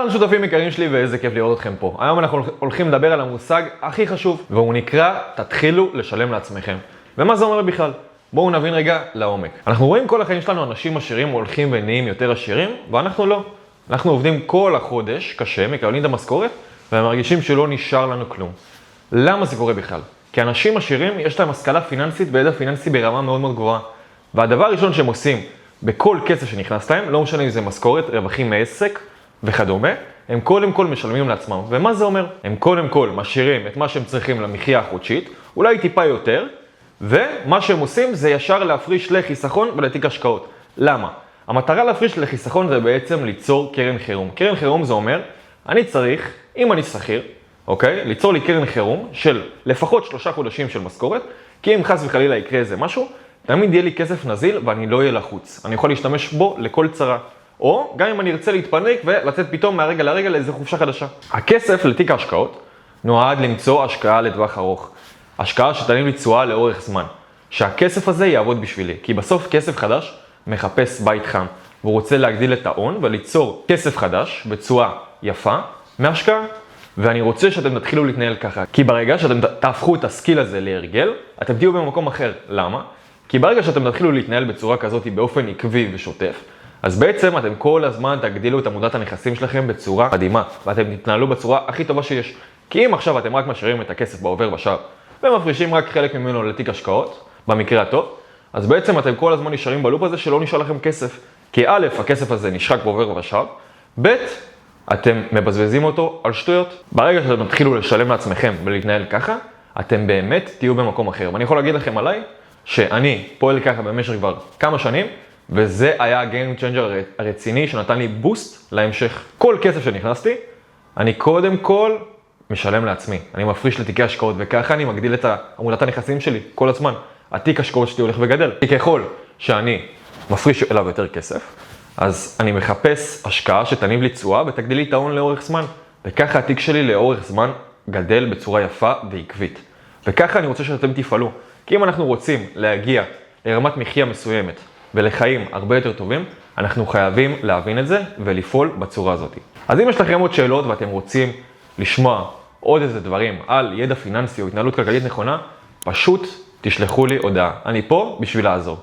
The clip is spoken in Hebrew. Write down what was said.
אהלן שותפים יקרים שלי ואיזה כיף לראות אתכם פה. היום אנחנו הולכים לדבר על המושג הכי חשוב, והוא נקרא תתחילו לשלם לעצמכם. ומה זה אומר בכלל? בואו נבין רגע לעומק. אנחנו רואים כל החיים שלנו אנשים עשירים הולכים ונהיים יותר עשירים, ואנחנו לא. אנחנו עובדים כל החודש קשה, מקבלים את המשכורת, ומרגישים שלא נשאר לנו כלום. למה זה קורה בכלל? כי אנשים עשירים יש להם השכלה פיננסית וידע פיננסי ברמה מאוד מאוד גבוהה. והדבר הראשון שהם עושים בכל כסף שנכנס להם, לא משנה אם זה משכורת, רווחים מעסק וכדומה, הם קודם כל משלמים לעצמם. ומה זה אומר? הם קודם כל משאירים את מה שהם צריכים למחיה החודשית, אולי טיפה יותר, ומה שהם עושים זה ישר להפריש לחיסכון ולתיק השקעות. למה? המטרה להפריש לחיסכון זה בעצם ליצור קרן חירום. קרן חירום זה אומר, אני צריך, אם אני שכיר, אוקיי? ליצור לי קרן חירום של לפחות 3 חודשים של משכורת, כי אם חס וחלילה יקרה איזה משהו, תמיד יהיה לי כסף נזיל ואני לא אהיה לחוץ. אני יכול להשתמש בו לכל צרה. או גם אם אני ארצה להתפנק ולצאת פתאום מהרגע לרגע לאיזו חופשה חדשה. הכסף לתיק ההשקעות נועד למצוא השקעה לטווח ארוך. השקעה שתניב לי תשואה לאורך זמן. שהכסף הזה יעבוד בשבילי. כי בסוף כסף חדש מחפש בית חם. והוא רוצה להגדיל את ההון וליצור כסף חדש בתשואה יפה מהשקעה. ואני רוצה שאתם תתחילו להתנהל ככה. כי ברגע שאתם תהפכו את הסקיל הזה להרגל, אתם תהיו במקום אחר. למה? כי ברגע שאתם תתחילו להתנהל בצורה כזאת באופן עקבי ושוטף, אז בעצם אתם כל הזמן תגדילו את עמודת הנכסים שלכם בצורה מדהימה, ואתם תתנהלו בצורה הכי טובה שיש. כי אם עכשיו אתם רק משאירים את הכסף בעובר ושב, ומפרישים רק חלק ממנו לתיק השקעות, במקרה הטוב, אז בעצם אתם כל הזמן נשארים בלופ הזה שלא נשאר לכם כסף. כי א', הכסף הזה נשחק בעובר ושב, ב', אתם מבזבזים אותו על שטויות. ברגע שאתם תתחילו לשלם לעצמכם ולהתנהל ככה, אתם באמת תהיו במקום אחר. ואני יכול להגיד לכם עליי, שאני פועל ככה במשך כבר כמה שנים, וזה היה ה-game changer הרציני שנתן לי בוסט להמשך. כל כסף שנכנסתי, אני קודם כל משלם לעצמי. אני מפריש לתיקי השקעות, וככה אני מגדיל את עמודת הנכסים שלי כל הזמן. התיק השקעות שלי הולך וגדל. כי ככל שאני מפריש אליו יותר כסף, אז אני מחפש השקעה שתניב לי תשואה ותגדיל לי את ההון לאורך זמן. וככה התיק שלי לאורך זמן גדל בצורה יפה ועקבית. וככה אני רוצה שאתם תפעלו. כי אם אנחנו רוצים להגיע לרמת מחיה מסוימת ולחיים הרבה יותר טובים, אנחנו חייבים להבין את זה ולפעול בצורה הזאת. אז אם יש לכם עוד שאלות ואתם רוצים לשמוע עוד איזה דברים על ידע פיננסי או התנהלות כלכלית נכונה, פשוט תשלחו לי הודעה. אני פה בשביל לעזור.